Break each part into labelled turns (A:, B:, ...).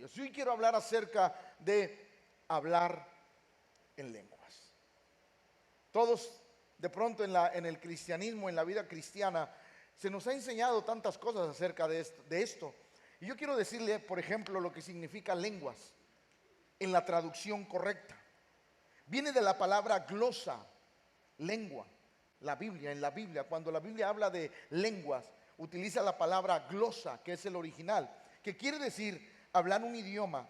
A: Dios. Hoy quiero hablar acerca de hablar en lenguas. Todos de pronto en el cristianismo, en la vida cristiana, se nos ha enseñado tantas cosas acerca de esto. Y yo quiero decirle, por ejemplo, lo que significa lenguas en la traducción correcta. Viene de la palabra glosa, lengua. En la Biblia, cuando la Biblia habla de lenguas, utiliza la palabra glosa, que es el original, que quiere decir hablar un idioma,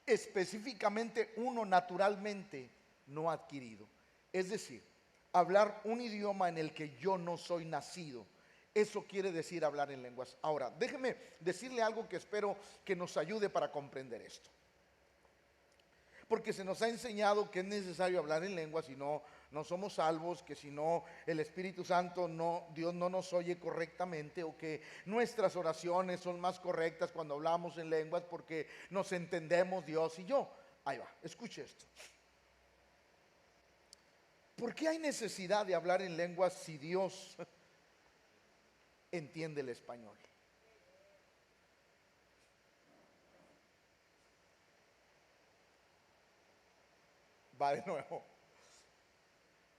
A: específicamente uno naturalmente no adquirido. Es decir, hablar un idioma en el que yo no soy nacido. Eso quiere decir hablar en lenguas. Ahora, déjeme decirle algo que espero que nos ayude para comprender esto. Porque se nos ha enseñado que es necesario hablar en lenguas, si no, no somos salvos, que si no el Espíritu Santo, Dios no nos oye correctamente, o que nuestras oraciones son más correctas cuando hablamos en lenguas porque nos entendemos Dios y yo. Ahí va, escuche esto. ¿Por qué hay necesidad de hablar en lenguas si Dios entiende el español? Va de nuevo.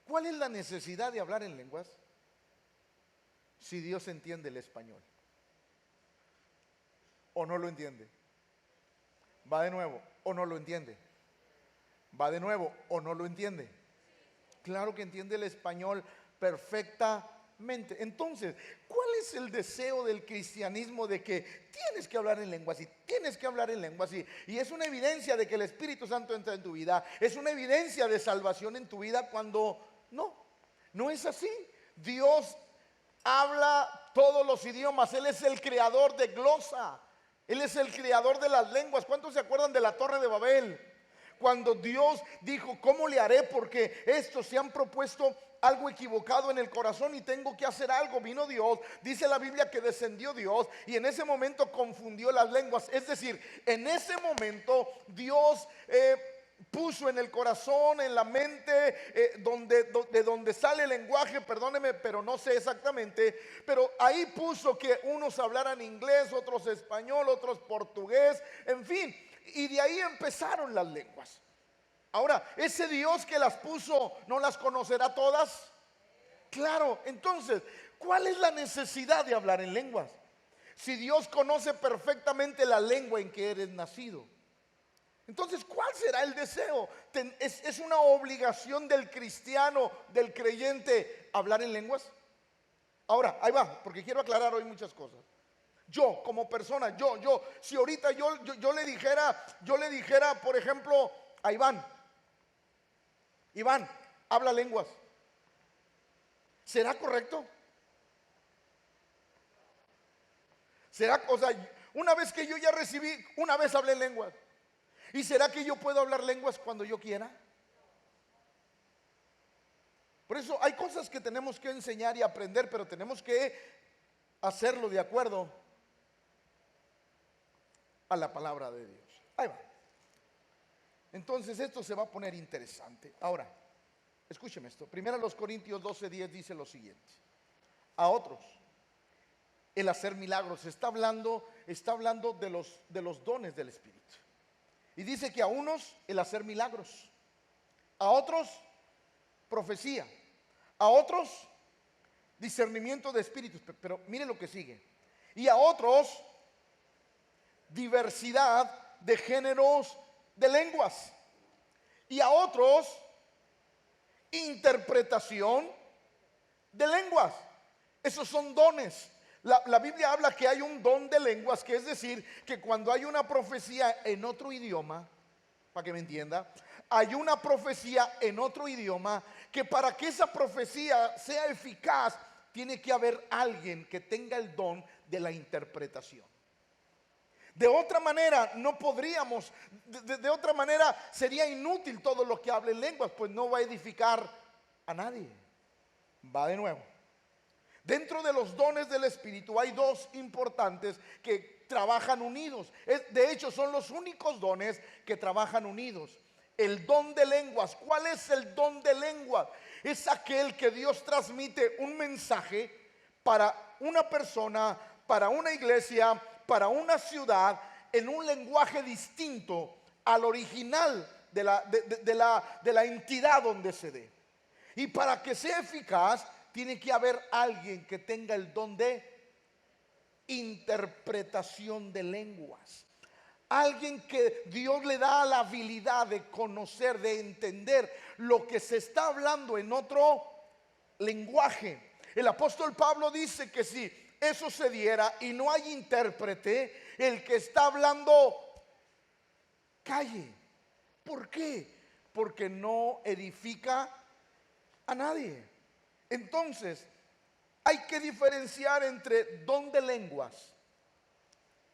A: ¿Cuál es la necesidad de hablar en lenguas si Dios entiende el español? ¿O no lo entiende? Va de nuevo. ¿O no lo entiende? Va de nuevo. ¿O no lo entiende? Claro que entiende el español perfectamente. Entonces, ¿cuál es el deseo del cristianismo de que tienes que hablar en lenguas y tienes que hablar en lenguas? Y es una evidencia de que el Espíritu Santo entra en tu vida. Es una evidencia de salvación en tu vida cuando no es así. Dios habla todos los idiomas. Él es el creador de glosa. Él es el creador de las lenguas. ¿Cuántos se acuerdan de la Torre de Babel? Cuando Dios dijo, ¿cómo le haré? Porque estos se han propuesto algo equivocado en el corazón y tengo que hacer algo. Vino Dios, dice la Biblia que descendió Dios y en ese momento confundió las lenguas. Es decir, en ese momento Dios puso en el corazón, en la mente, de donde sale el lenguaje, perdóneme, pero no sé exactamente, pero ahí puso que unos hablaran inglés, otros español, otros portugués, en fin. Y de ahí empezaron las lenguas. Ahora, ese Dios que las puso, ¿no las conocerá todas? Claro, entonces, ¿cuál es la necesidad de hablar en lenguas? Si Dios conoce perfectamente la lengua en que eres nacido. Entonces, ¿cuál será el deseo? ¿Es una obligación del cristiano, del creyente, hablar en lenguas? Ahora, ahí va, porque quiero aclarar hoy muchas cosas. Yo como persona, si ahorita yo le dijera, por ejemplo, a Iván, habla lenguas, ¿será correcto? ¿Será, o sea, una vez que yo ya recibí, una vez hablé lenguas, ¿y será que yo puedo hablar lenguas cuando yo quiera? Por eso hay cosas que tenemos que enseñar y aprender, pero tenemos que hacerlo de acuerdo a la palabra de Dios. Ahí va. Entonces esto se va a poner interesante. Ahora, escúcheme esto. Primero los Corintios 12:10 dice lo siguiente. A otros el hacer milagros. Está hablando de los dones del Espíritu. Y dice que a unos el hacer milagros, a otros profecía, a otros discernimiento de espíritus. Pero mire lo que sigue. Y a otros diversidad de géneros de lenguas, y a otros interpretación de lenguas. Esos son dones. La Biblia habla que hay un don de lenguas, que es decir, que cuando hay una profecía en otro idioma, para que me entienda, hay una profecía en otro idioma, que para que esa profecía sea eficaz, tiene que haber alguien que tenga el don de la interpretación. De otra manera no podríamos, de otra manera sería inútil todo lo que hable en lenguas, pues no va a edificar a nadie. Va de nuevo. Dentro de los dones del Espíritu hay dos importantes que trabajan unidos. De hecho, son los únicos dones que trabajan unidos. El don de lenguas. ¿Cuál es el don de lenguas? Es aquel que Dios transmite un mensaje para una persona, para una iglesia, para una ciudad, en un lenguaje distinto al original de la entidad donde se dé. Y para que sea eficaz, tiene que haber alguien que tenga el don de interpretación de lenguas. Alguien que Dios le da la habilidad de conocer, de entender lo que se está hablando en otro lenguaje. El apóstol Pablo dice que si eso se diera y no hay intérprete, el que está hablando calle. ¿Por qué? Porque no edifica a nadie. Entonces, hay que diferenciar entre don de lenguas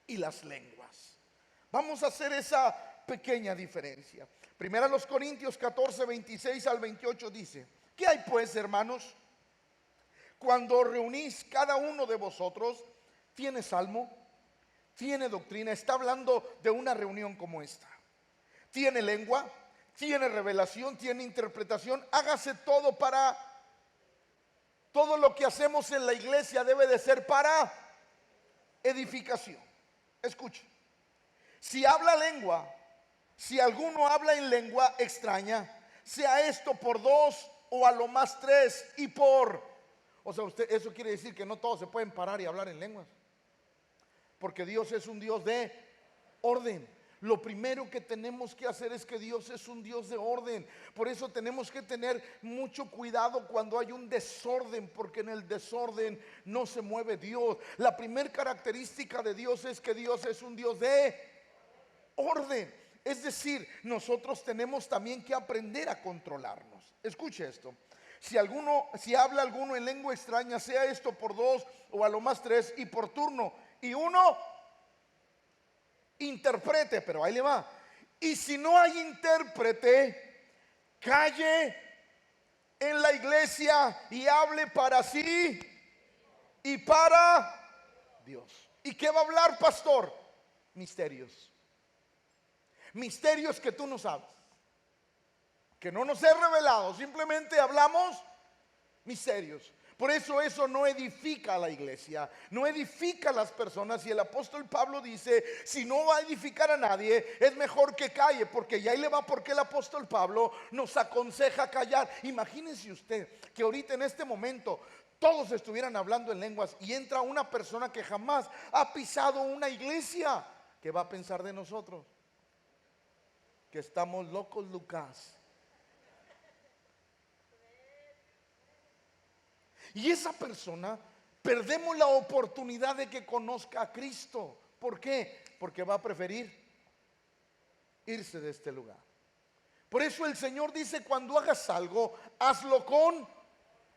A: y las lenguas. Vamos a hacer esa pequeña diferencia. Primera los Corintios 14, 26 al 28 dice: ¿qué hay pues, hermanos? Cuando reunís, cada uno de vosotros tiene salmo, tiene doctrina. Está hablando de una reunión como esta. Tiene lengua, tiene revelación, tiene interpretación. Hágase todo para... Todo lo que hacemos en la iglesia debe de ser para edificación. Escuche. Si habla lengua, si alguno habla en lengua extraña, sea esto por 2 o a lo más 3 y por... O sea, eso quiere decir que no todos se pueden parar y hablar en lenguas. Porque Dios es un Dios de orden. Lo primero que tenemos que hacer es que Dios es un Dios de orden. Por eso tenemos que tener mucho cuidado cuando hay un desorden, porque en el desorden no se mueve Dios. La primera característica de Dios es que Dios es un Dios de orden. Es decir, nosotros tenemos también que aprender a controlarnos. Escuche esto. Si habla alguno en lengua extraña, sea esto por 2 o a lo más 3 y por turno, y uno interprete, pero ahí le va. Y si no hay intérprete, calle en la iglesia y hable para sí y para Dios. ¿Y qué va a hablar, pastor? Misterios. Misterios que tú no sabes, que no nos he revelado. Simplemente hablamos misterios. Por eso no edifica a la iglesia, no edifica a las personas. Y el apóstol Pablo dice: si no va a edificar a nadie, es mejor que calle. Porque ya ahí le va porque el apóstol Pablo nos aconseja callar. Imagínense usted que ahorita en este momento todos estuvieran hablando en lenguas y entra una persona que jamás ha pisado una iglesia. ¿Qué va a pensar de nosotros? Que estamos locos, Lucas. Y esa persona, perdemos la oportunidad de que conozca a Cristo. ¿Por qué? Porque va a preferir irse de este lugar. Por eso el Señor dice: cuando hagas algo, hazlo con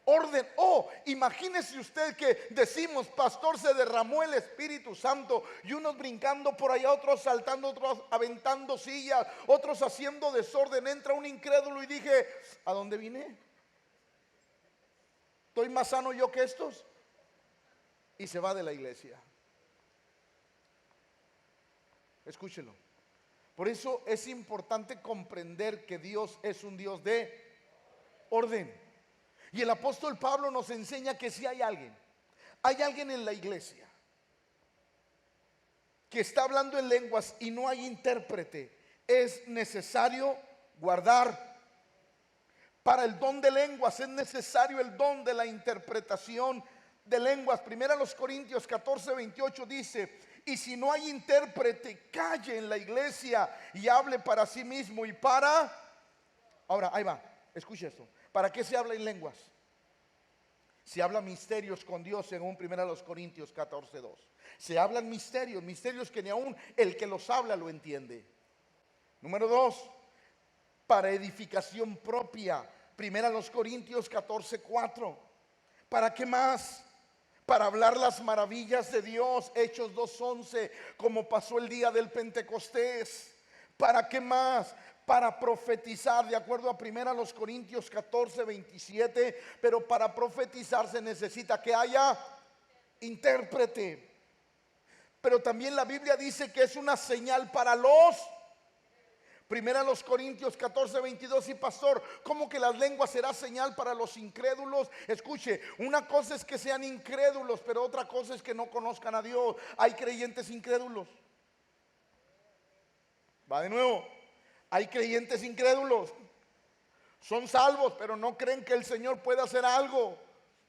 A: orden. Oh, imagínese usted que decimos: pastor, se derramó el Espíritu Santo, y unos brincando por allá, otros saltando, otros aventando sillas, otros haciendo desorden. Entra un incrédulo y dije: ¿a dónde vine? ¿Estoy más sano yo que estos? Y se va de la iglesia. Escúchelo. Por eso es importante comprender que Dios es un Dios de orden. Y el apóstol Pablo nos enseña que si hay alguien en la iglesia que está hablando en lenguas y no hay intérprete, es necesario guardar. Para el don de lenguas es necesario el don de la interpretación de lenguas. Primera los Corintios 14, 28 dice: y si no hay intérprete, calle en la iglesia y hable para sí mismo y para... Ahora, ahí va, escuche esto. ¿Para qué se habla en lenguas? Se habla misterios con Dios, según Primera los Corintios 14, 2. Se hablan misterios que ni aún el que los habla lo entiende. Número 2, para edificación propia. Primera los Corintios 14, 4. ¿Para qué más? Para hablar las maravillas de Dios. Hechos 2:11, como pasó el día del Pentecostés. ¿Para qué más? Para profetizar, de acuerdo a Primera los Corintios 14, 27. Pero para profetizar se necesita que haya intérprete. Pero también la Biblia dice que es una señal para los... Primera los Corintios 14, 22. Y pastor, ¿cómo que las lenguas será señal para los incrédulos? Escuche, una cosa es que sean incrédulos, pero otra cosa es que no conozcan a Dios. Hay creyentes incrédulos. Va de nuevo. Hay creyentes incrédulos. Son salvos, pero no creen que el Señor pueda hacer algo.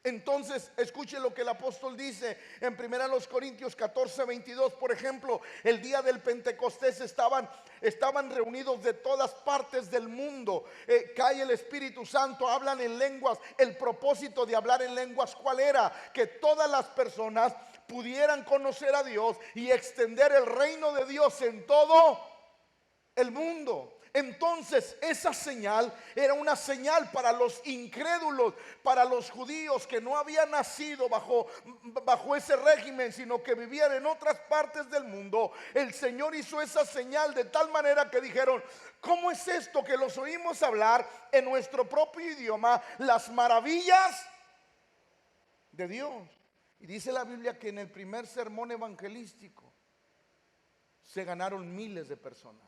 A: Entonces, escuche lo que el apóstol dice en 1 Corintios 14:22, por ejemplo. El día del Pentecostés estaban reunidos de todas partes del mundo. Cae el Espíritu Santo, hablan en lenguas. El propósito de hablar en lenguas, ¿cuál era? Que todas las personas pudieran conocer a Dios y extender el reino de Dios en todo el mundo. Entonces esa señal era una señal para los incrédulos, para los judíos que no habían nacido bajo ese régimen, sino que vivían en otras partes del mundo. El Señor hizo esa señal de tal manera que dijeron: ¿cómo es esto que los oímos hablar en nuestro propio idioma las maravillas de Dios? Y dice la Biblia que en el primer sermón evangelístico se ganaron miles de personas.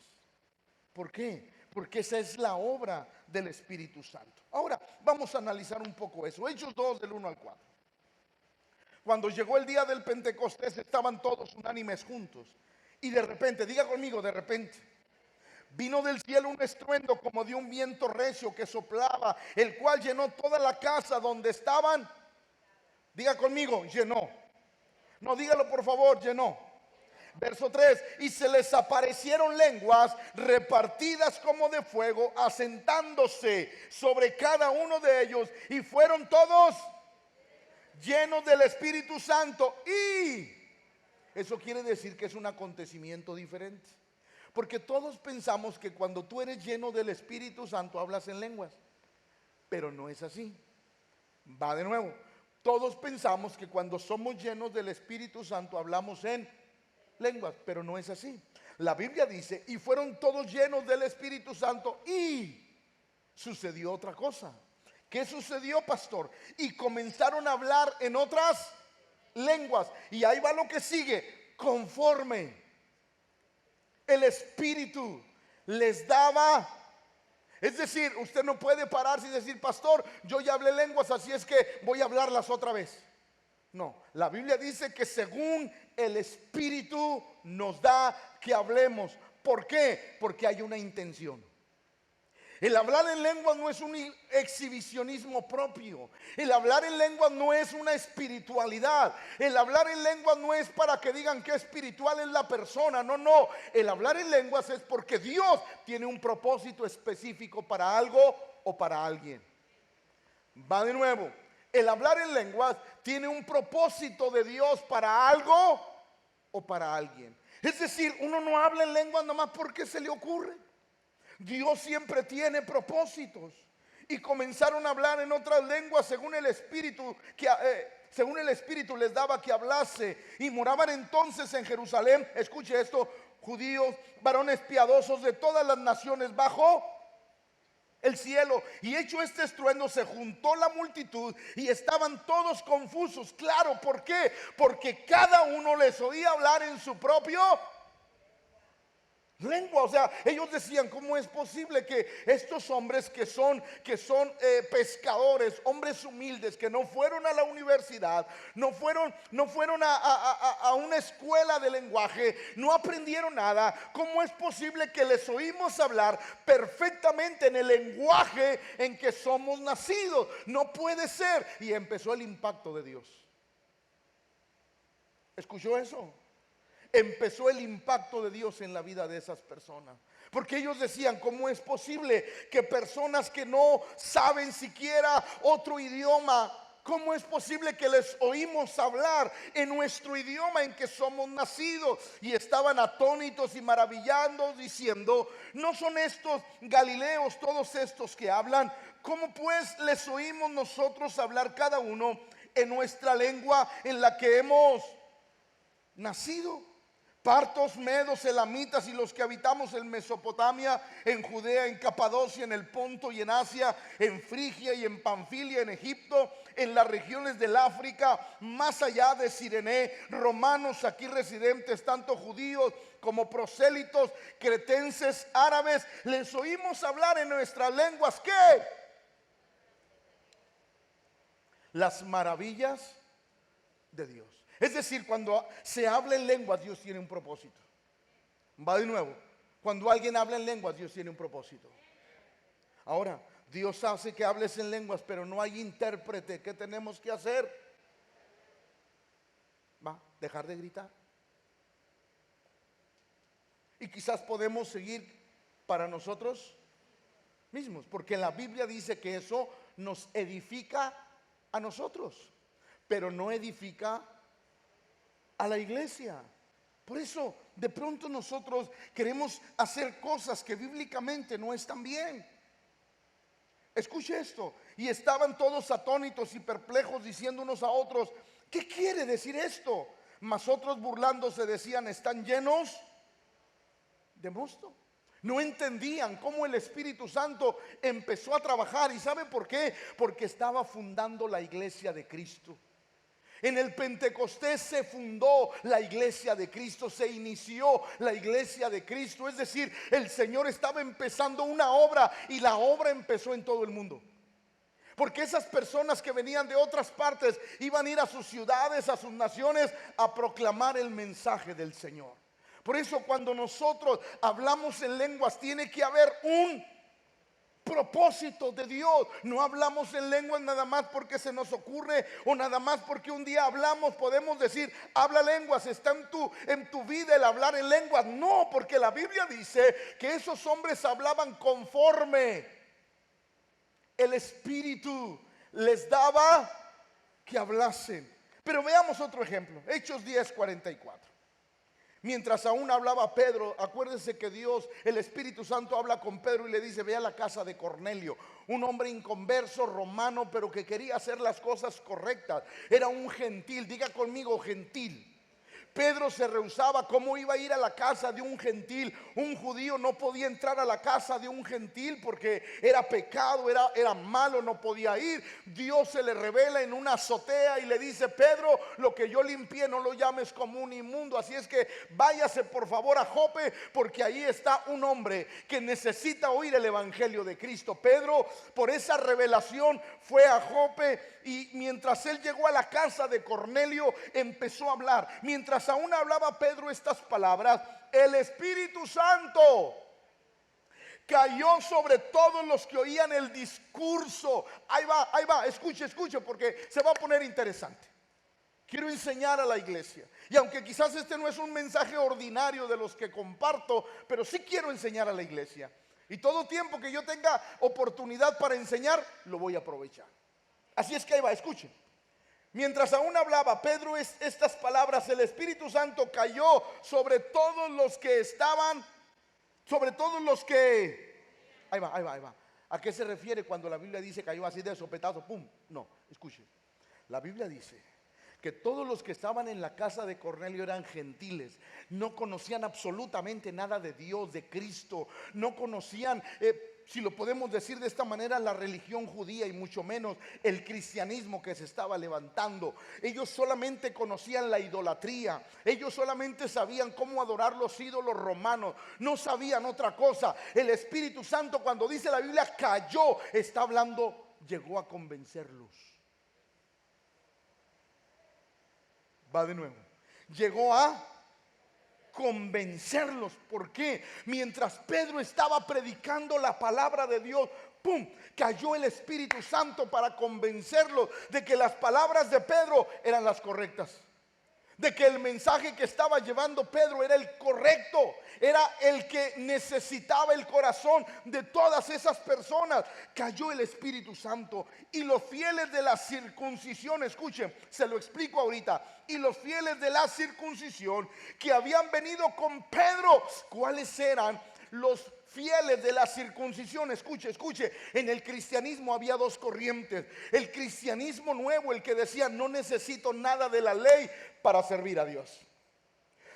A: ¿Por qué? Porque esa es la obra del Espíritu Santo. Ahora vamos a analizar un poco eso. Hechos 2 del 1 al 4. Cuando llegó el día del Pentecostés estaban todos unánimes juntos. Y de repente, diga conmigo, de repente, vino del cielo un estruendo como de un viento recio que soplaba, el cual llenó toda la casa donde estaban. Diga conmigo, llenó. No, dígalo por favor, llenó. Verso 3, y se les aparecieron lenguas repartidas como de fuego, asentándose sobre cada uno de ellos, y fueron todos llenos del Espíritu Santo. Y eso quiere decir que es un acontecimiento diferente, porque todos pensamos que cuando tú eres lleno del Espíritu Santo hablas en lenguas, pero no es así. Va de nuevo. Todos pensamos que cuando somos llenos del Espíritu Santo hablamos en lenguas, pero no es así. La Biblia dice: y fueron todos llenos del Espíritu Santo, y sucedió otra cosa. ¿Qué sucedió, pastor? Y comenzaron a hablar en otras lenguas. Y ahí va lo que sigue: conforme el Espíritu les daba. Es decir, usted no puede pararse y decir: pastor, yo ya hablé lenguas, así es que voy a hablarlas otra vez. No, la Biblia dice que según el Espíritu nos da que hablemos. ¿Por qué? Porque hay una intención. El hablar en lenguas no es un exhibicionismo propio. El hablar en lenguas no es una espiritualidad. El hablar en lenguas no es para que digan que espiritual es la persona. No, no. El hablar en lenguas es porque Dios tiene un propósito específico para algo o para alguien. Va de nuevo. El hablar en lenguas tiene un propósito de Dios para algo o para alguien. Es decir, uno no habla en lenguas nomás porque se le ocurre. Dios siempre tiene propósitos. Y comenzaron a hablar en otras lenguas según el Espíritu les daba que hablase. Y moraban entonces en Jerusalén, escuche esto, judíos, varones piadosos de todas las naciones bajo el cielo. Y hecho este estruendo, se juntó la multitud y estaban todos confusos. Claro, ¿por qué? Porque cada uno les oía hablar en su propio lengua. O sea, ellos decían: ¿cómo es posible que estos hombres que son pescadores, hombres humildes, que no fueron a la universidad, no fueron a una escuela de lenguaje, no aprendieron nada? ¿Cómo es posible que les oímos hablar perfectamente en el lenguaje en que somos nacidos? No puede ser. Y empezó el impacto de Dios. ¿Escuchó eso? Empezó el impacto de Dios en la vida de esas personas. Porque ellos decían: ¿cómo es posible que personas que no saben siquiera otro idioma, cómo es posible que les oímos hablar en nuestro idioma en que somos nacidos? Y estaban atónitos y maravillados, diciendo: ¿no son estos galileos todos estos que hablan? ¿Cómo pues les oímos nosotros hablar cada uno en nuestra lengua en la que hemos nacido? Partos, medos, elamitas y los que habitamos en Mesopotamia, en Judea, en Capadocia, en el Ponto y en Asia, en Frigia y en Panfilia, en Egipto, en las regiones del África, más allá de Cirene, romanos aquí residentes, tanto judíos como prosélitos, cretenses, árabes, les oímos hablar en nuestras lenguas. ¿Qué? Las maravillas de Dios. Es decir, cuando se habla en lenguas, Dios tiene un propósito. Va de nuevo. Cuando alguien habla en lenguas, Dios tiene un propósito. Ahora, Dios hace que hables en lenguas, pero no hay intérprete. ¿Qué tenemos que hacer? Dejar de gritar. Y quizás podemos seguir para nosotros mismos, porque la Biblia dice que eso nos edifica a nosotros, pero no edifica a la iglesia. Por eso de pronto nosotros queremos hacer cosas que bíblicamente no están bien. Escuche esto: y estaban todos atónitos y perplejos, diciendo unos a otros: ¿qué quiere decir esto? Mas otros, burlándose, decían: están llenos de mosto. No entendían cómo el Espíritu Santo empezó a trabajar. ¿Y sabe por qué? Porque estaba fundando la iglesia de Cristo. En el Pentecostés se fundó la iglesia de Cristo, se inició la iglesia de Cristo. Es decir, el Señor estaba empezando una obra, y la obra empezó en todo el mundo. Porque esas personas que venían de otras partes iban a ir a sus ciudades, a sus naciones, a proclamar el mensaje del Señor. Por eso cuando nosotros hablamos en lenguas, tiene que haber un propósito de Dios. No hablamos en lenguas nada más porque se nos ocurre, o nada más porque un día hablamos. Podemos decir: habla lenguas, está en tu vida el hablar en lenguas. No, porque la Biblia dice que esos hombres hablaban conforme el Espíritu les daba que hablasen. Pero veamos otro ejemplo. Hechos 10:44. Mientras aún hablaba Pedro, acuérdense que Dios, el Espíritu Santo, habla con Pedro y le dice: ve a la casa de Cornelio, un hombre inconverso, romano, pero que quería hacer las cosas correctas. Era un gentil, diga conmigo: gentil. Pedro se rehusaba. ¿Cómo iba a ir a la casa de un gentil? Un judío no podía entrar a la casa de un gentil porque era pecado, era malo, no podía ir. Dios se le revela en una azotea y le dice: Pedro, lo que yo limpié no lo llames como un inmundo. Así es que váyase por favor a Jope, porque ahí está un hombre que necesita oír el evangelio de Cristo. Pedro, por esa revelación, fue a Jope, y mientras él llegó a la casa de Cornelio, empezó a hablar. Mientras aún hablaba Pedro estas palabras, el Espíritu Santo cayó sobre todos los que oían el discurso. Ahí va, escuche, porque se va a poner interesante. Quiero enseñar a la iglesia, y aunque quizás este no es un mensaje ordinario de los que comparto, pero sí quiero enseñar a la iglesia. Y todo tiempo que yo tenga oportunidad para enseñar, lo voy a aprovechar. Así es que ahí va, escuchen. Mientras aún hablaba Pedro estas palabras, el Espíritu Santo cayó sobre todos los que estaban, sobre todos los que... Ahí va. ¿A qué se refiere cuando la Biblia dice cayó así de sopetazo? ¡Pum! No, escuche. La Biblia dice que todos los que estaban en la casa de Cornelio eran gentiles. No conocían absolutamente nada de Dios, de Cristo. No conocían, si lo podemos decir de esta manera, la religión judía, y mucho menos el cristianismo que se estaba levantando. Ellos solamente conocían la idolatría. Ellos solamente sabían cómo adorar los ídolos romanos. No sabían otra cosa. El Espíritu Santo, cuando dice la Biblia cayó, está hablando, llegó a convencerlos. Va de nuevo. Llegó a convencerlos. ¿Por qué? Mientras Pedro estaba predicando la palabra de Dios, ¡pum!, cayó el Espíritu Santo para convencerlos de que las palabras de Pedro eran las correctas, de que el mensaje que estaba llevando Pedro era el correcto, era el que necesitaba el corazón de todas esas personas. Cayó el Espíritu Santo, y los fieles de la circuncisión, escuchen, se lo explico ahorita, y los fieles de la circuncisión que habían venido con Pedro. ¿Cuáles eran los fieles de la circuncisión? Escuche, en el cristianismo había dos corrientes. El cristianismo nuevo, el que decía: no necesito nada de la ley para servir a Dios.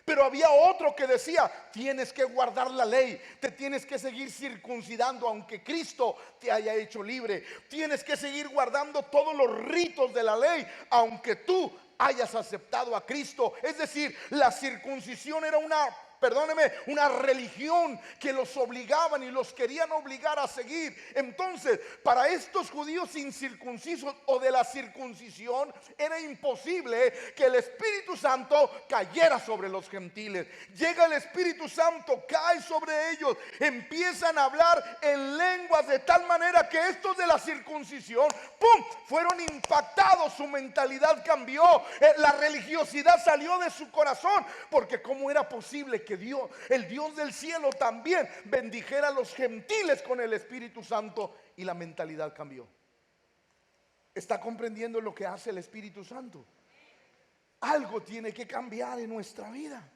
A: Pero había otro que decía: tienes que guardar la ley, te tienes que seguir circuncidando aunque Cristo te haya hecho libre. Tienes que seguir guardando todos los ritos de la ley aunque tú hayas aceptado a Cristo. Es decir, la circuncisión era una perdóneme, una religión que los obligaban y los querían obligar a seguir. Entonces, para estos judíos incircuncisos o de la circuncisión, era imposible que el Espíritu Santo cayera sobre los gentiles. Llega el Espíritu Santo, cae sobre ellos, empiezan a hablar en lenguas de tal manera que estos de la circuncisión, ¡pum!, fueron impactados, su mentalidad cambió, la religiosidad salió de su corazón, porque cómo era posible que Dios, el Dios del cielo, también bendijera a los gentiles con el Espíritu Santo, y la mentalidad cambió. ¿Está comprendiendo lo que hace el Espíritu Santo? Algo tiene que cambiar en nuestra vida.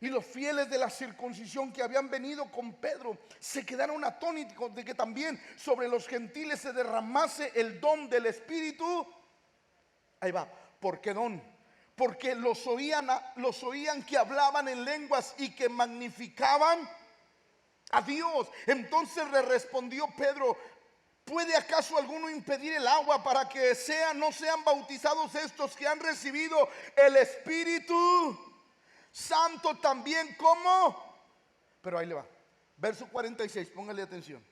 A: Y los fieles de la circuncisión que habían venido con Pedro se quedaron atónitos de que también sobre los gentiles se derramase el don del Espíritu. Ahí va. ¿Por qué don? Porque los oían que hablaban en lenguas y que magnificaban a Dios. Entonces le respondió Pedro: ¿puede acaso alguno impedir el agua para que no sean bautizados estos que han recibido el Espíritu Santo también como? Pero ahí le va. Verso 46, póngale atención.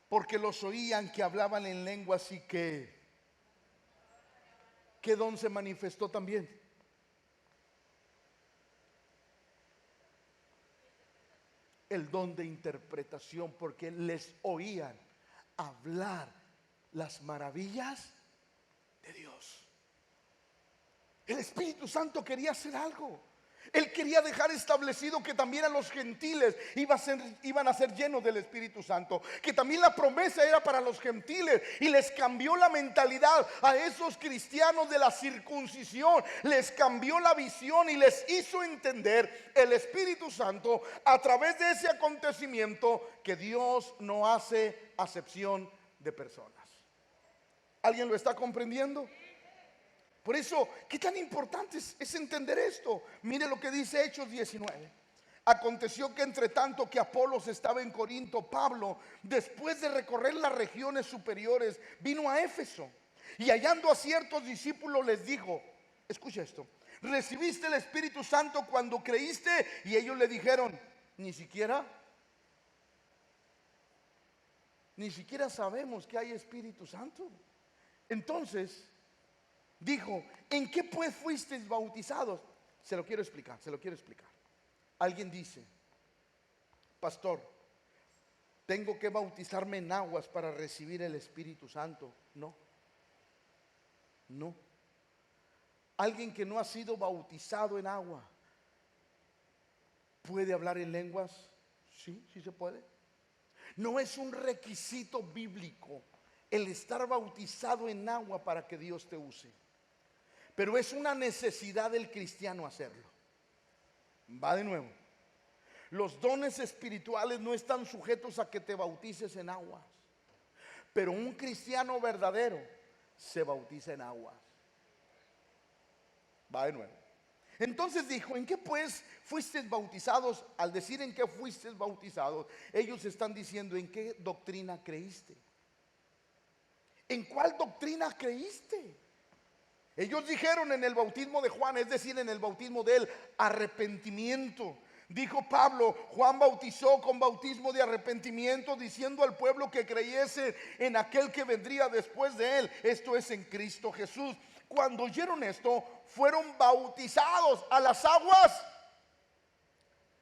A: Porque los oían que hablaban en lenguas y que ¿qué don se manifestó también? El don de interpretación, porque les oían hablar las maravillas de Dios. El Espíritu Santo quería hacer algo. Él quería dejar establecido que también a los gentiles iban a ser llenos del Espíritu Santo, que también la promesa era para los gentiles, y les cambió la mentalidad a esos cristianos de la circuncisión, les cambió la visión y les hizo entender el Espíritu Santo a través de ese acontecimiento que Dios no hace acepción de personas. ¿Alguien lo está comprendiendo? Por eso, ¿qué tan importante es entender esto? Mire lo que dice Hechos 19. Aconteció que entre tanto que Apolos estaba en Corinto, Pablo, después de recorrer las regiones superiores, vino a Éfeso, y hallando a ciertos discípulos les dijo, escucha esto: ¿recibiste el Espíritu Santo cuando creíste? Y ellos le dijeron, ni siquiera sabemos que hay Espíritu Santo. Entonces dijo, ¿en qué pues fuisteis bautizados? Se lo quiero explicar. Alguien dice, pastor, tengo que bautizarme en aguas para recibir el Espíritu Santo. No. Alguien que no ha sido bautizado en agua, ¿puede hablar en lenguas? Sí se puede. No es un requisito bíblico el estar bautizado en agua para que Dios te use, pero es una necesidad del cristiano hacerlo. Va de nuevo. Los dones espirituales no están sujetos a que te bautices en aguas, pero un cristiano verdadero se bautiza en aguas. Va de nuevo. Entonces dijo, ¿en qué pues fuisteis bautizados? Al decir en qué fuisteis bautizados, ellos están diciendo, ¿en qué doctrina creíste? ¿En cuál doctrina creíste? Ellos dijeron en el bautismo de Juan, es decir, en el bautismo del arrepentimiento. Dijo Pablo, Juan bautizó con bautismo de arrepentimiento, diciendo al pueblo que creyese en aquel que vendría después de él, esto es, en Cristo Jesús. Cuando oyeron esto, fueron bautizados a las aguas.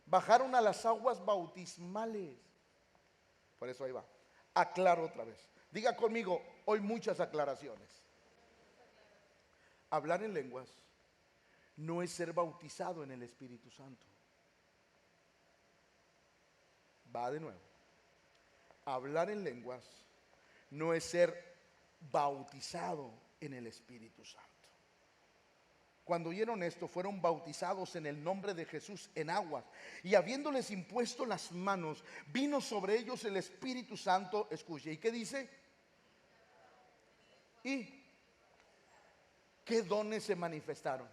A: Bajaron a las aguas bautismales. Por eso ahí va. Aclaro otra vez. Diga conmigo, hoy muchas aclaraciones. Hablar en lenguas no es ser bautizado en el Espíritu Santo. Va de nuevo. Hablar en lenguas no es ser bautizado en el Espíritu Santo. Cuando oyeron esto, fueron bautizados en el nombre de Jesús en aguas, y habiéndoles impuesto las manos, vino sobre ellos el Espíritu Santo. Escuche, ¿y qué dice? ¿Y qué dones se manifestaron?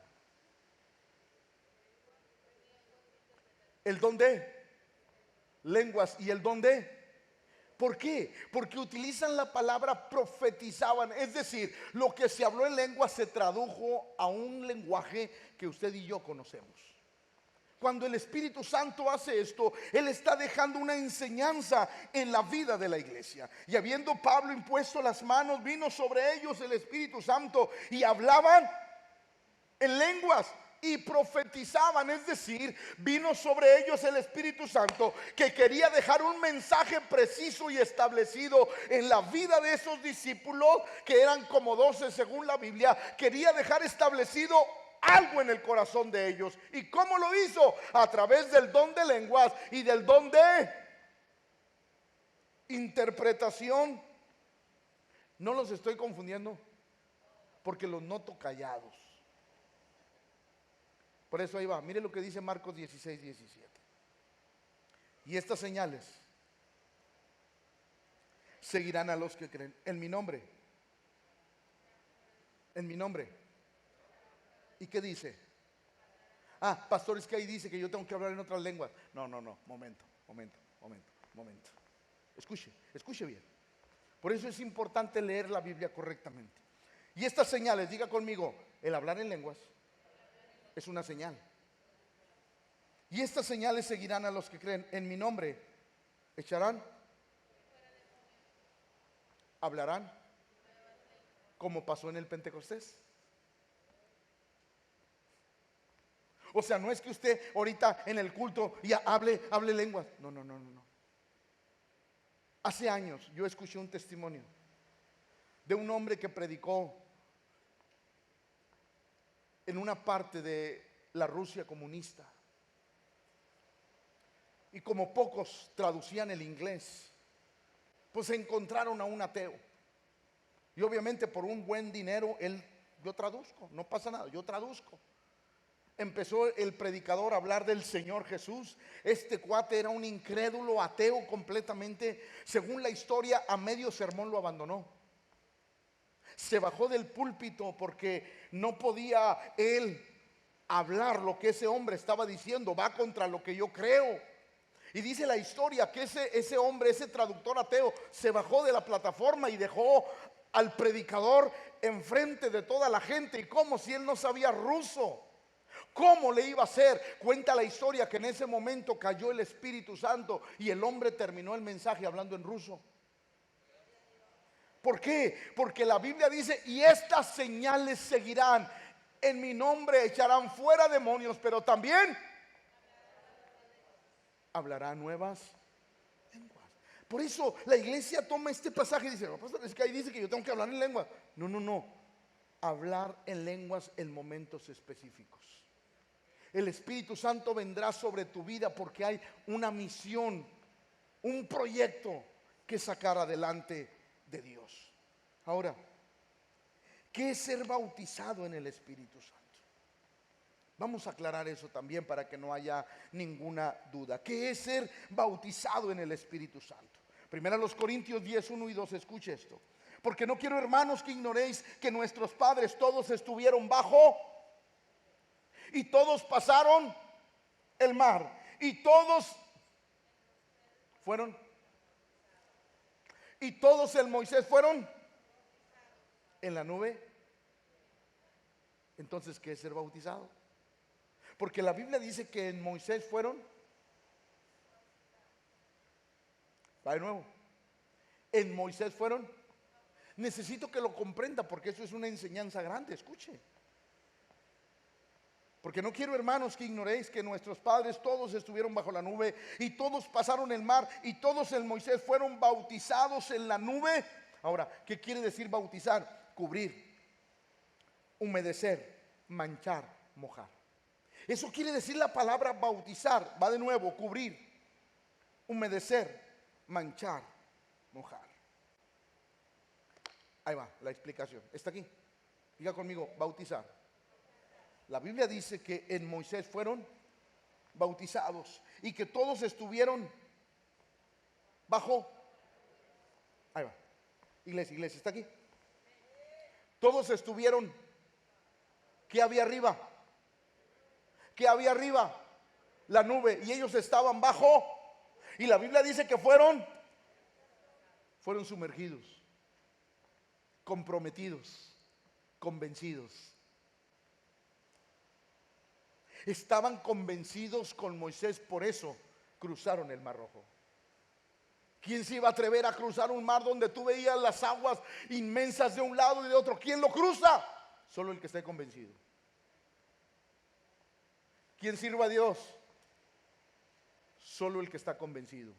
A: El don de lenguas y el don de... ¿Por qué? Porque utilizan la palabra profetizaban, es decir, lo que se habló en lengua se tradujo a un lenguaje que usted y yo conocemos. Cuando el Espíritu Santo hace esto, Él está dejando una enseñanza en la vida de la iglesia. Y habiendo Pablo impuesto las manos, vino sobre ellos el Espíritu Santo y hablaban en lenguas y profetizaban. Es decir, vino sobre ellos el Espíritu Santo, que quería dejar un mensaje preciso y establecido en la vida de esos discípulos, que eran como 12 según la Biblia. Quería dejar establecido algo en el corazón de ellos. ¿Y cómo lo hizo? A través del don de lenguas y del don de interpretación. No los estoy confundiendo, porque los noto callados. Por eso ahí va, mire lo que dice Marcos 16, 17. Y estas señales seguirán a los que creen en mi nombre. En mi nombre. ¿Y qué dice? Ah, pastor, es que ahí dice que yo tengo que hablar en otras lenguas. No, momento. Escuche bien. Por eso es importante leer la Biblia correctamente. Y estas señales, diga conmigo, el hablar en lenguas es una señal. Y estas señales seguirán a los que creen en mi nombre. Echarán, hablarán, como pasó en el Pentecostés. O sea, no es que usted ahorita en el culto ya hable lenguas. No. Hace años yo escuché un testimonio de un hombre que predicó en una parte de la Rusia comunista. Y como pocos traducían el inglés, pues encontraron a un ateo. Y obviamente por un buen dinero, yo traduzco, no pasa nada, yo traduzco. Empezó el predicador a hablar del Señor Jesús. Este cuate era un incrédulo, ateo completamente. Según la historia, a medio sermón lo abandonó. Se bajó del púlpito porque no podía él hablar lo que ese hombre estaba diciendo. Va contra lo que yo creo. Y dice la historia que ese hombre, ese traductor ateo, se bajó de la plataforma y dejó al predicador enfrente de toda la gente. Y como si él no sabía ruso, ¿cómo le iba a hacer? Cuenta la historia que en ese momento cayó el Espíritu Santo y el hombre terminó el mensaje hablando en ruso. ¿Por qué? Porque la Biblia dice: y estas señales seguirán, en mi nombre echarán fuera demonios, pero también hablarán nuevas lenguas. Por eso la iglesia toma este pasaje y dice: no, pastor, es que ahí dice que yo tengo que hablar en lengua. No. Hablar en lenguas en momentos específicos. El Espíritu Santo vendrá sobre tu vida porque hay una misión, un proyecto que sacar adelante de Dios. Ahora, ¿qué es ser bautizado en el Espíritu Santo? Vamos a aclarar eso también para que no haya ninguna duda. ¿Qué es ser bautizado en el Espíritu Santo? Primera los Corintios 10, 1 y 2, escuche esto. Porque no quiero, hermanos, que ignoréis que nuestros padres todos estuvieron bajo y todos pasaron el mar y todos fueron, y todos el Moisés fueron en la nube. Entonces, ¿qué es ser bautizado? Porque la Biblia dice que en Moisés fueron, va de nuevo, en Moisés fueron. Necesito que lo comprenda porque eso es una enseñanza grande, escuche. Porque no quiero, hermanos, que ignoréis que nuestros padres todos estuvieron bajo la nube y todos pasaron el mar y todos en Moisés fueron bautizados en la nube. Ahora, ¿qué quiere decir bautizar? Cubrir, humedecer, manchar, mojar. Eso quiere decir la palabra bautizar. Va de nuevo: cubrir, humedecer, manchar, mojar. Ahí va la explicación. Está aquí. Diga conmigo: bautizar. La Biblia dice que en Moisés fueron bautizados y que todos estuvieron bajo. Ahí va. Iglesia, está aquí. Todos estuvieron. ¿Qué había arriba? ¿Qué había arriba? La nube. Y ellos estaban bajo. Y la Biblia dice que fueron sumergidos, comprometidos, convencidos. Estaban convencidos con Moisés, por eso cruzaron el Mar Rojo. ¿Quién se iba a atrever a cruzar un mar donde tú veías las aguas inmensas de un lado y de otro? ¿Quién lo cruza? Solo el que esté convencido. ¿Quién sirve a Dios? Solo el que está convencido.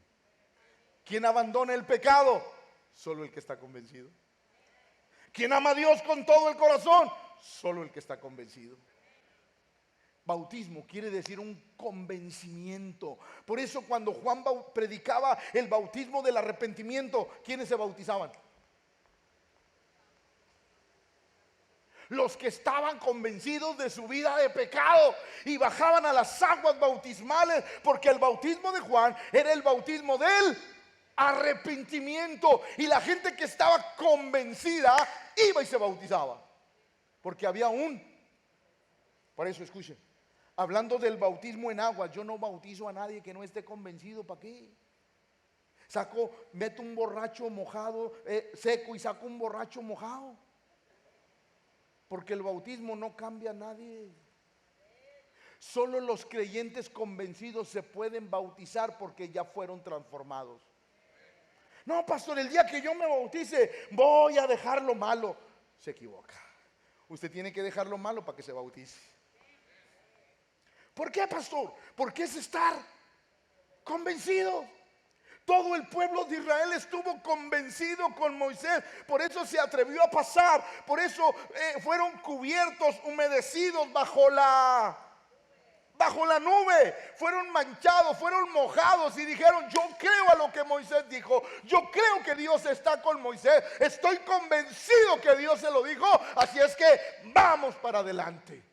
A: ¿Quién abandona el pecado? Solo el que está convencido. ¿Quién ama a Dios con todo el corazón? Solo el que está convencido. Bautismo quiere decir un convencimiento. Por eso cuando Juan predicaba el bautismo del arrepentimiento, ¿quiénes se bautizaban? Los que estaban convencidos de su vida de pecado y bajaban a las aguas bautismales, porque el bautismo de Juan era el bautismo del arrepentimiento, y la gente que estaba convencida iba y se bautizaba, porque había por eso escuchen, hablando del bautismo en agua, yo no bautizo a nadie que no esté convencido. ¿Para qué? Meto un borracho mojado, seco, y saco un borracho mojado, porque el bautismo no cambia a nadie. Solo los creyentes convencidos se pueden bautizar, porque ya fueron transformados. No, pastor, el día que yo me bautice voy a dejar lo malo. Se equivoca. Usted tiene que dejar lo malo para que se bautice. ¿Por qué, pastor? Porque es estar convencido. Todo el pueblo de Israel estuvo convencido con Moisés, por eso se atrevió a pasar, por eso fueron cubiertos, humedecidos bajo la nube, fueron manchados, fueron mojados y dijeron: yo creo a lo que Moisés dijo, yo creo que Dios está con Moisés, estoy convencido que Dios se lo dijo, así es que vamos para adelante.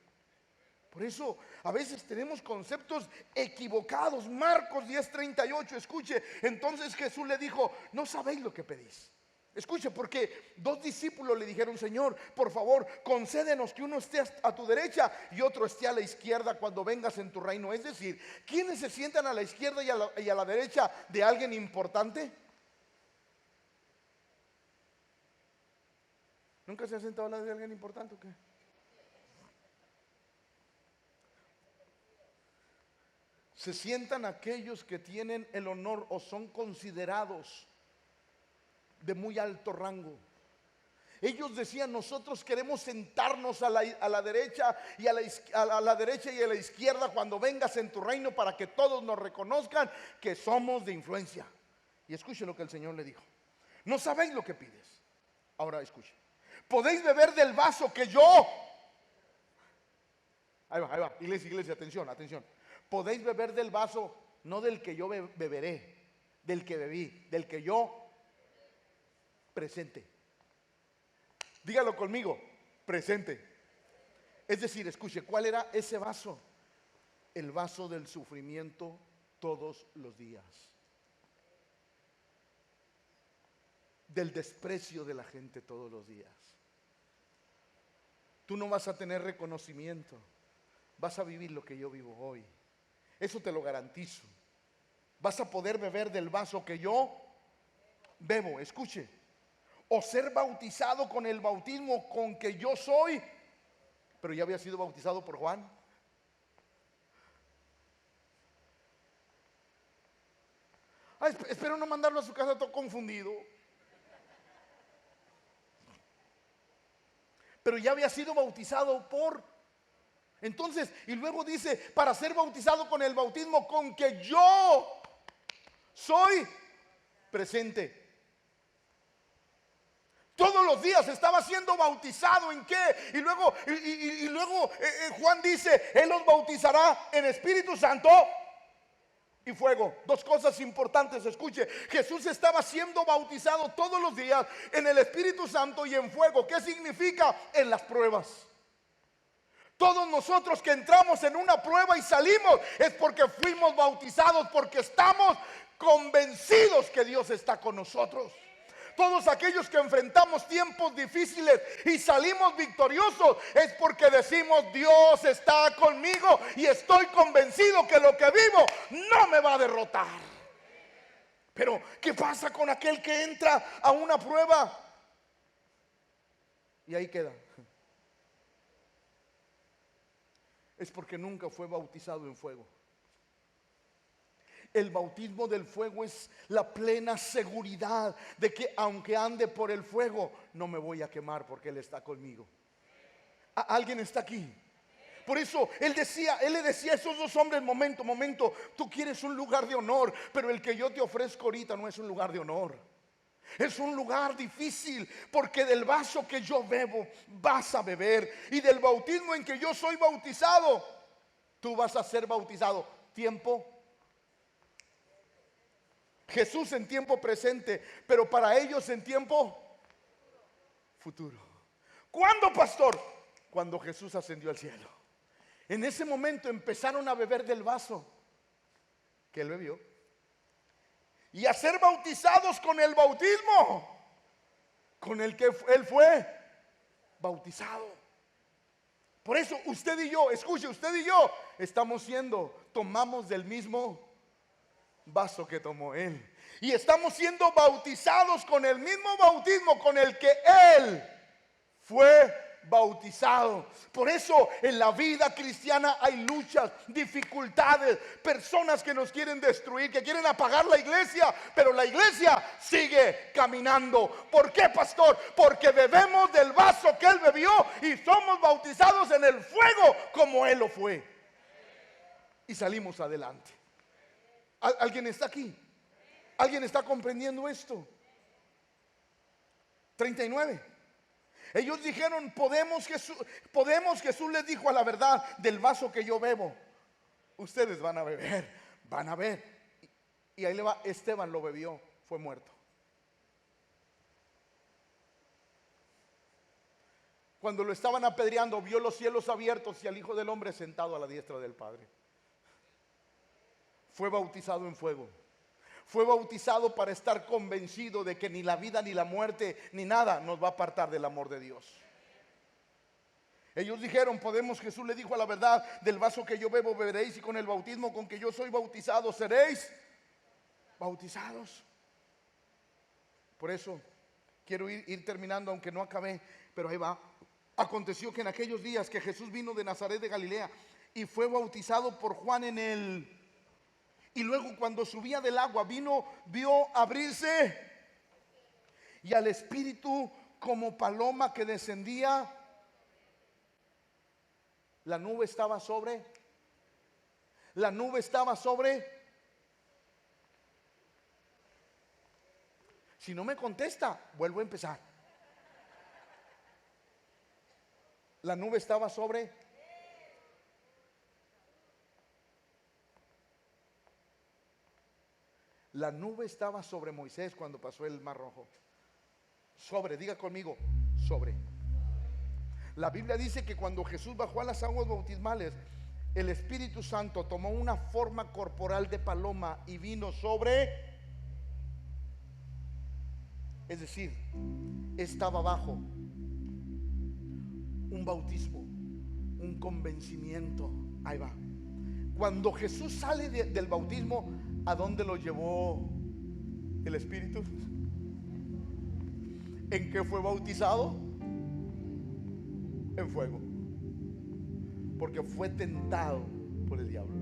A: Por eso a veces tenemos conceptos equivocados. Marcos 10:38, escuche. Entonces Jesús le dijo: no sabéis lo que pedís. Escuche, porque dos discípulos le dijeron: Señor, por favor, concédenos que uno esté a tu derecha y otro esté a la izquierda cuando vengas en tu reino. Es decir, ¿quiénes se sientan a la izquierda y a la derecha de alguien importante? ¿Nunca se ha sentado a la de alguien importante o qué? Se sientan aquellos que tienen el honor o son considerados de muy alto rango. Ellos decían: nosotros queremos sentarnos a la derecha y a la derecha y a la izquierda cuando vengas en tu reino, para que todos nos reconozcan que somos de influencia. Y escuche lo que el Señor le dijo: no sabéis lo que pides. Ahora escuche: podéis beber del vaso que yo. Ahí va, iglesia, atención. Podéis beber del vaso, no del que yo beberé, del que bebí, del que yo presente. Dígalo conmigo: presente. Es decir, escuche, ¿cuál era ese vaso? El vaso del sufrimiento todos los días, del desprecio de la gente todos los días. Tú no vas a tener reconocimiento, vas a vivir lo que yo vivo hoy. Eso te lo garantizo. Vas a poder beber del vaso que yo bebo, escuche, o ser bautizado con el bautismo con que yo soy. Pero ya había sido bautizado por Juan. Espero no mandarlo a su casa todo confundido. Pero ya había sido bautizado por... Entonces, y luego dice: para ser bautizado con el bautismo con que yo soy presente. Todos los días estaba siendo bautizado. ¿En qué? Y luego Juan dice: Él los bautizará en Espíritu Santo y fuego. Dos cosas importantes, escuche. Jesús estaba siendo bautizado todos los días en el Espíritu Santo y en fuego. ¿Qué significa? En las pruebas. Todos nosotros que entramos en una prueba y salimos es porque fuimos bautizados, porque estamos convencidos que Dios está con nosotros. Todos aquellos que enfrentamos tiempos difíciles y salimos victoriosos es porque decimos: Dios está conmigo y estoy convencido que lo que vivo no me va a derrotar. Pero ¿qué pasa con aquel que entra a una prueba y ahí queda? es porque nunca fue bautizado en fuego. El bautismo del fuego es la plena seguridad de que aunque ande por el fuego, no me voy a quemar porque Él está conmigo. ¿Alguien está aquí? Por eso él le decía a esos dos hombres: momento, tú quieres un lugar de honor, pero el que yo te ofrezco ahorita no es un lugar de honor. Es un lugar difícil, porque del vaso que yo bebo vas a beber, y del bautismo en que yo soy bautizado, tú vas a ser bautizado. Tiempo. Jesús en tiempo presente, pero para ellos en tiempo futuro. ¿Cuándo, pastor? Cuando Jesús ascendió al cielo. En ese momento empezaron a beber del vaso que Él bebió y a ser bautizados con el bautismo con el que Él fue bautizado. Por eso usted y yo, escuche, usted y yo tomamos del mismo vaso que tomó Él, y estamos siendo bautizados con el mismo bautismo con el que Él fue bautizado. Por eso en la vida cristiana hay luchas, dificultades, personas que nos quieren destruir, que quieren apagar la iglesia, pero la iglesia sigue caminando. ¿Por qué, pastor? Porque bebemos del vaso que Él bebió y somos bautizados en el fuego como Él lo fue, y salimos adelante. ¿Alguien está aquí? ¿Alguien está comprendiendo esto? 39. Ellos dijeron: Jesús les dijo: a la verdad, del vaso que yo bebo, ustedes van a beber, van a ver. Y ahí le va, Esteban lo bebió, fue muerto. Cuando lo estaban apedreando, vio los cielos abiertos y al Hijo del Hombre sentado a la diestra del Padre. Fue bautizado en fuego. Fue bautizado para estar convencido de que ni la vida, ni la muerte, ni nada nos va a apartar del amor de Dios. Ellos dijeron: Jesús le dijo: a la verdad, del vaso que yo bebo beberéis, y con el bautismo con que yo soy bautizado seréis bautizados. Por eso quiero ir terminando, aunque no acabé, pero ahí va. Aconteció que en aquellos días que Jesús vino de Nazaret de Galilea y fue bautizado por Juan en el... Y luego, cuando subía del agua, vio abrirse, y al Espíritu como paloma que descendía. La nube estaba sobre. Si no me contesta, vuelvo a empezar. La nube estaba sobre. La nube estaba sobre Moisés cuando pasó el Mar Rojo. Diga conmigo, sobre. La Biblia dice que cuando Jesús bajó a las aguas bautismales, el Espíritu Santo tomó una forma corporal de paloma y vino sobre. Es decir, estaba bajo un bautismo, un convencimiento. Ahí va. Cuando Jesús sale del bautismo, ¿a dónde lo llevó el Espíritu? ¿En qué fue bautizado? En fuego. Porque fue tentado por el diablo.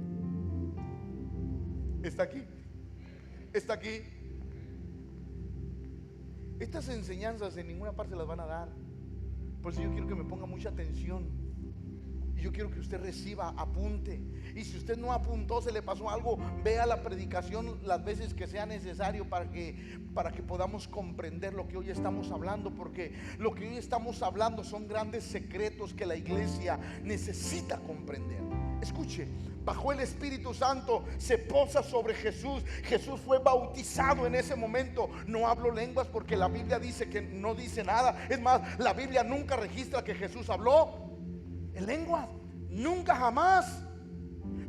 A: ¿Está aquí? ¿Está aquí? Estas enseñanzas en ninguna parte las van a dar. Por eso yo quiero que me ponga mucha atención. Y yo quiero que usted reciba, apunte. Y si usted no apuntó, se le pasó algo, vea la predicación las veces que sea necesario para que podamos comprender lo que hoy estamos hablando. Porque lo que hoy estamos hablando son grandes secretos que la iglesia necesita comprender. Escuche, bajó el Espíritu Santo, se posa sobre Jesús. Jesús fue bautizado en ese momento. No hablo lenguas porque la Biblia dice que no dice nada. Es más, la Biblia nunca registra que Jesús habló en lenguas, nunca, jamás.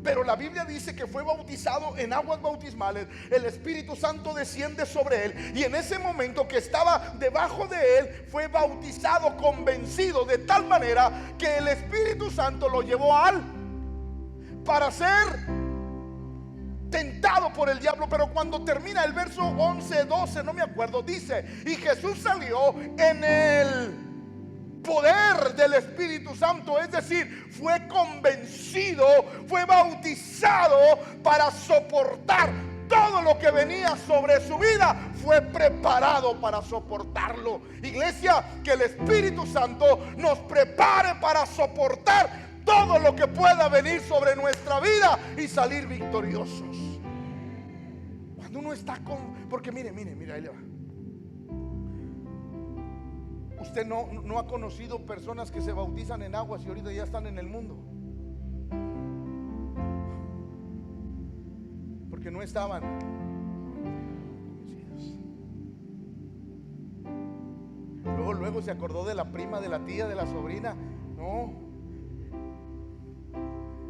A: Pero la Biblia dice que fue bautizado en aguas bautismales. El Espíritu Santo desciende sobre él, y en ese momento que estaba debajo de él, fue bautizado, convencido de tal manera que el Espíritu Santo lo llevó para ser tentado por el diablo. Pero cuando termina el verso 11, 12, no me acuerdo, dice: y Jesús salió en el poder del Espíritu Santo, es decir, fue convencido, fue bautizado para soportar todo lo que venía sobre su vida. Fue preparado para soportarlo. Iglesia, que el Espíritu Santo nos prepare para soportar todo lo que pueda venir sobre nuestra vida y salir victoriosos. Cuando uno está porque mire, ahí le va. Usted no ha conocido personas que se bautizan en aguas y ahorita ya están en el mundo, porque no estaban convencidos. Luego se acordó de la prima, de la tía, de la sobrina. No.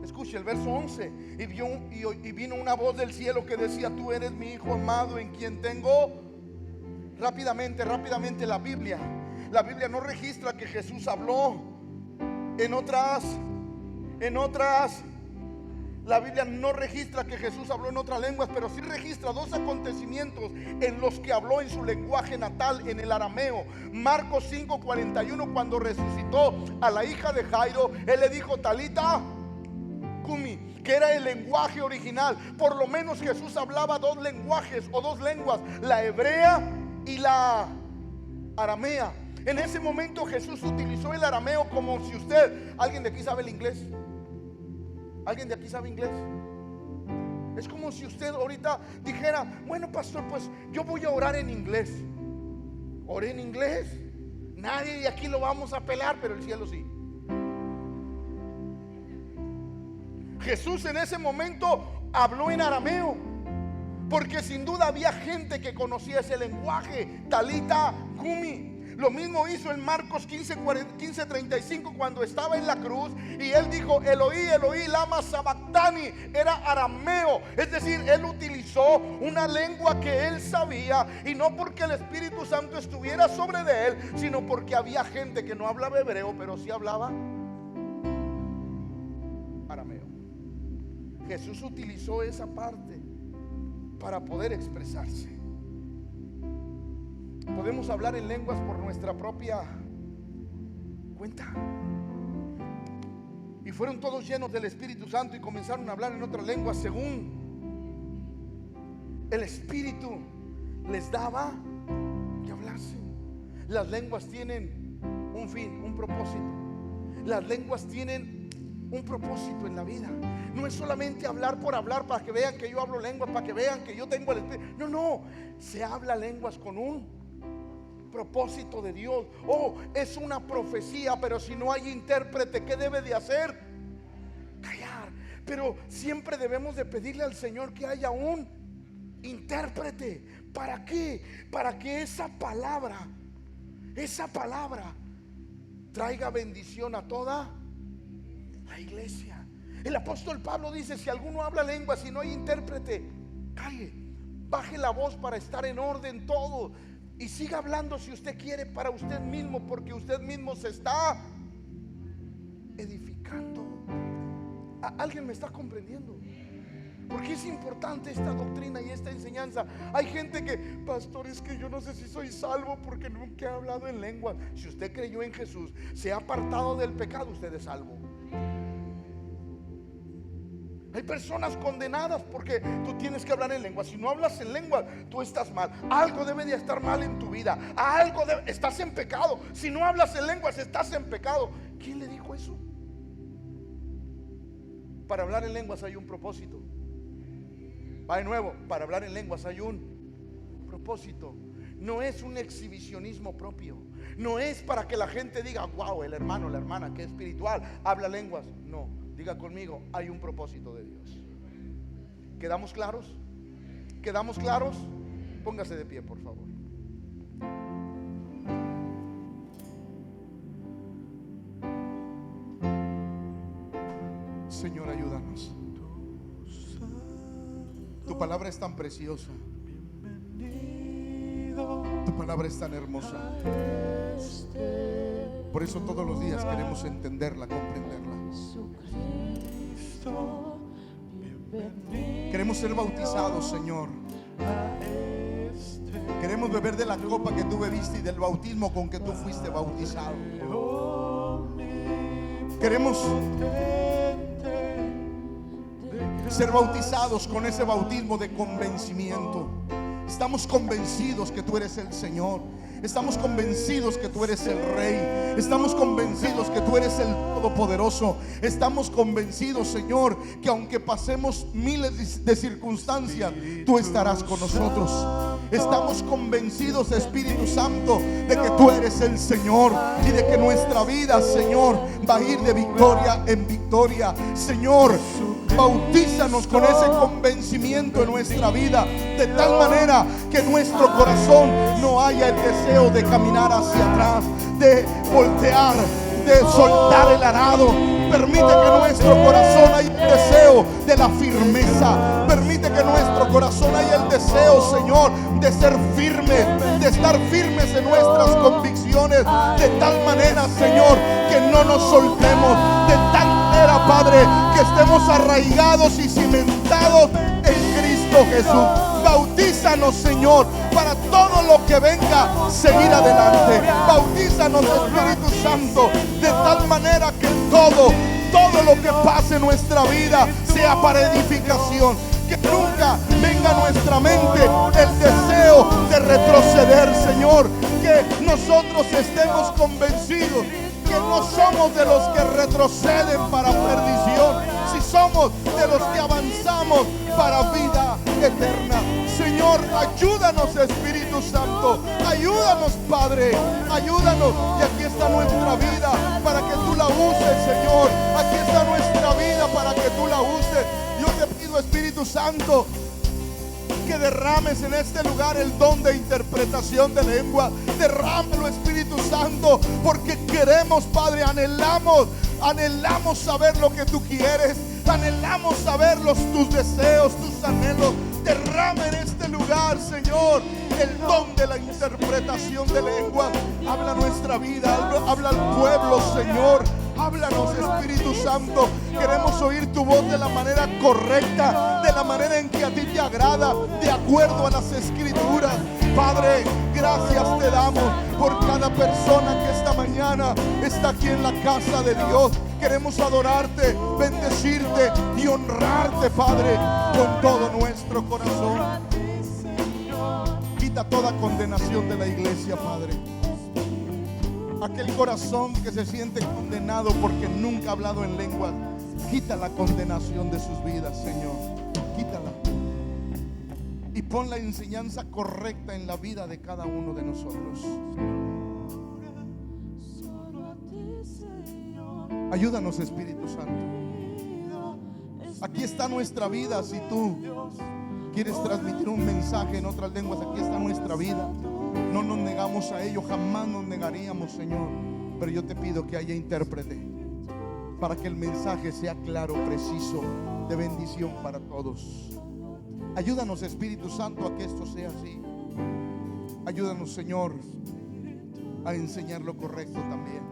A: Escuche el verso 11. Y vino una voz del cielo que decía: tú eres mi hijo amado, en quien tengo. Rápidamente la Biblia no registra que Jesús habló en otras. La Biblia no registra que Jesús habló en otras lenguas, pero sí registra dos acontecimientos en los que habló en su lenguaje natal, en el arameo. Marcos 5:41, cuando resucitó a la hija de Jairo, él le dijo: Talita Kumi, que era el lenguaje original. Por lo menos Jesús hablaba dos lenguajes o dos lenguas, la hebrea y la aramea. En ese momento Jesús utilizó el arameo como si ¿alguien de aquí sabe el inglés? ¿Alguien de aquí sabe inglés? Es como si usted ahorita dijera: bueno, pastor, pues yo voy a orar en inglés. ¿Oré en inglés? Nadie de aquí lo vamos a pelar, pero el cielo sí. Jesús en ese momento habló en arameo, porque sin duda había gente que conocía ese lenguaje, Talita Kumi. Lo mismo hizo en Marcos 15:35, cuando estaba en la cruz y él dijo: Eloí, Eloí, lama sabactani. Era arameo, es decir, él utilizó una lengua que él sabía, y no porque el Espíritu Santo estuviera sobre de él, sino porque había gente que no hablaba hebreo, pero sí hablaba arameo. Jesús utilizó esa parte para poder expresarse. Podemos hablar en lenguas por nuestra propia cuenta. Y fueron todos llenos del Espíritu Santo y comenzaron a hablar en otras lenguas según el Espíritu les daba que hablasen. Las lenguas tienen un fin, un propósito. Las lenguas tienen un propósito en la vida. No es solamente hablar por hablar, para que vean que yo hablo lenguas, para que vean que yo tengo el Espíritu. No, se habla lenguas con un propósito de Dios. Es una profecía, pero si no hay intérprete, ¿qué debe de hacer? Callar. Pero siempre debemos de pedirle al Señor que haya un intérprete. ¿Para qué? Para que esa palabra traiga bendición a toda la iglesia. El apóstol Pablo dice: si alguno habla lenguas y no hay intérprete, calle, baje la voz para estar en orden todo, y siga hablando si usted quiere para usted mismo, porque usted mismo se está edificando. ¿Alguien me está comprendiendo? Porque es importante esta doctrina y esta enseñanza. Hay gente que: pastor, es que yo no sé si soy salvo porque nunca he hablado en lenguas. Si usted creyó en Jesús, se ha apartado del pecado, usted es salvo. Hay personas condenadas porque tú tienes que hablar en lengua. Si no hablas en lengua, tú estás mal. Algo debe de estar mal en tu vida. Estás en pecado. Si no hablas en lenguas, estás en pecado. ¿Quién le dijo eso? Para hablar en lenguas hay un propósito. Va de nuevo, para hablar en lenguas hay un propósito. No es un exhibicionismo propio. No es para que la gente diga: wow, el hermano, la hermana, que espiritual, habla lenguas. No, diga conmigo: hay un propósito de Dios. ¿Quedamos claros? ¿Quedamos claros? Póngase de pie, por favor. Señor, ayúdanos. Tu palabra es tan preciosa. Tu palabra es tan hermosa. Por eso todos los días queremos entenderla, comprenderla. Queremos ser bautizados, Señor. Queremos Queremos beber de la copa que tú bebiste y del bautismo con que tú fuiste bautizado. Queremos ser bautizados con ese bautismo de convencimiento. Estamos convencidos que tú eres el Señor. Estamos convencidos que tú eres el Rey. Estamos convencidos que tú eres el Todopoderoso. Estamos convencidos, Señor, que aunque pasemos miles de circunstancias, tú estarás con nosotros. Estamos convencidos, Espíritu Santo, de que tú eres el Señor y de que nuestra vida, Señor, va a ir de victoria en victoria. Señor, bautízanos con ese convencimiento en nuestra vida, de tal manera que en nuestro corazón no haya el deseo de caminar hacia atrás, de voltear, de soltar el arado. Permite que en nuestro corazón haya el deseo de la firmeza. Permite que en nuestro corazón haya el deseo, Señor, de ser firmes, de estar firmes en nuestras convicciones, de tal manera, Señor, que no nos soltemos, de tal manera, Padre, que estemos arraigados y cimentados en Cristo Jesús. Bautízanos, Señor, para todo lo que venga, seguir adelante. Bautízanos, Espíritu Santo, de tal manera que todo lo que pase en nuestra vida sea para edificación. Que nunca venga a nuestra mente el deseo de retroceder, Señor. Que nosotros estemos convencidos que no somos de los que retroceden para perdición, si somos de los que avanzamos para vida eterna. Señor, ayúdanos, Espíritu Santo, ayúdanos, Padre, ayúdanos. Y aquí está nuestra vida para que tú la uses, Señor. Aquí está nuestra vida para que tú la uses. Yo te pido, Espíritu Santo, que derrames en este lugar el don de interpretación de lengua. Derrámalo, Espíritu Santo, porque queremos, Padre, anhelamos saber lo que tú quieres, anhelamos saber tus deseos, tus anhelos. Derrama en este lugar, Señor, el don de la interpretación de lengua. Habla nuestra vida, habla al pueblo, Señor. Háblanos, Espíritu Santo. Queremos oír tu voz de la manera correcta, de la manera en que a ti te agrada, de acuerdo a las Escrituras. Padre, gracias te damos por cada persona que esta mañana está aquí en la casa de Dios. Queremos adorarte, bendecirte y honrarte, Padre, con todo nuestro corazón. Quita toda condenación de la iglesia, Padre. Aquel corazón que se siente condenado porque nunca ha hablado en lengua, quita la condenación de sus vidas, Señor. Quítala. Y pon la enseñanza correcta en la vida de cada uno de nosotros. Ayúdanos, Espíritu Santo. Aquí está nuestra vida. Si tú quieres transmitir un mensaje en otras lenguas, aquí está nuestra vida. No nos negamos a ello, jamás nos negaríamos, Señor. Pero yo te pido que haya intérprete para que el mensaje sea claro, preciso, de bendición para todos. Ayúdanos, Espíritu Santo, a que esto sea así. Ayúdanos, Señor, a enseñar lo correcto también.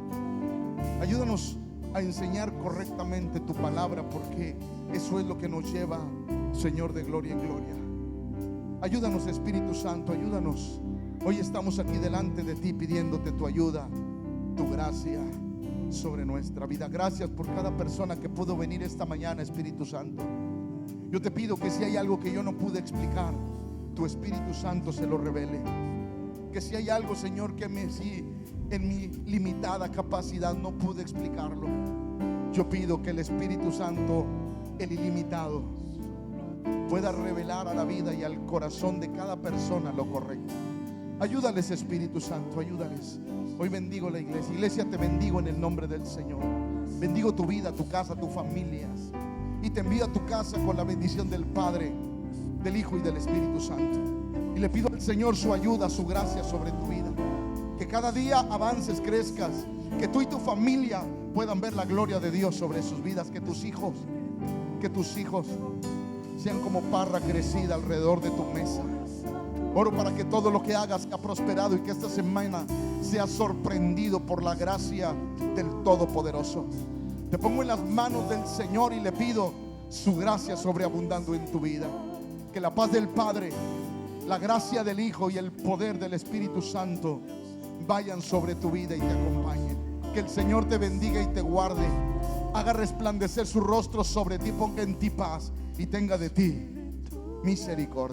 A: Ayúdanos a enseñar correctamente tu palabra, porque eso es lo que nos lleva, Señor, de gloria en gloria. Ayúdanos, Espíritu Santo, ayúdanos. Hoy estamos aquí delante de ti pidiéndote tu ayuda, tu gracia sobre nuestra vida. Gracias por cada persona que pudo venir esta mañana, Espíritu Santo. Yo te pido que si hay algo que yo no pude explicar, tu Espíritu Santo se lo revele. Que si hay algo, Señor, que en mi limitada capacidad no pude explicarlo, yo pido que el Espíritu Santo, el ilimitado, pueda revelar a la vida y al corazón de cada persona lo correcto. Ayúdales, Espíritu Santo, ayúdales. Hoy bendigo la iglesia. Iglesia, te bendigo en el nombre del Señor. Bendigo tu vida, tu casa, tus familias. Y te envío a tu casa con la bendición del Padre, del Hijo y del Espíritu Santo. Y le pido al Señor su ayuda, su gracia sobre tu vida. Que cada día avances, crezcas. Que tú y tu familia puedan ver la gloria de Dios sobre sus vidas. Que tus hijos sean como parra crecida alrededor de tu mesa. Oro para que todo lo que hagas sea prosperado y que esta semana sea sorprendido por la gracia del Todopoderoso. Te pongo en las manos del Señor y le pido su gracia sobreabundando en tu vida. Que la paz del Padre,
B: la gracia del Hijo y el poder del Espíritu Santo vayan sobre tu vida y te acompañen. Que el Señor te bendiga y te guarde, haga resplandecer su rostro sobre ti, ponga en ti paz y tenga de ti misericordia.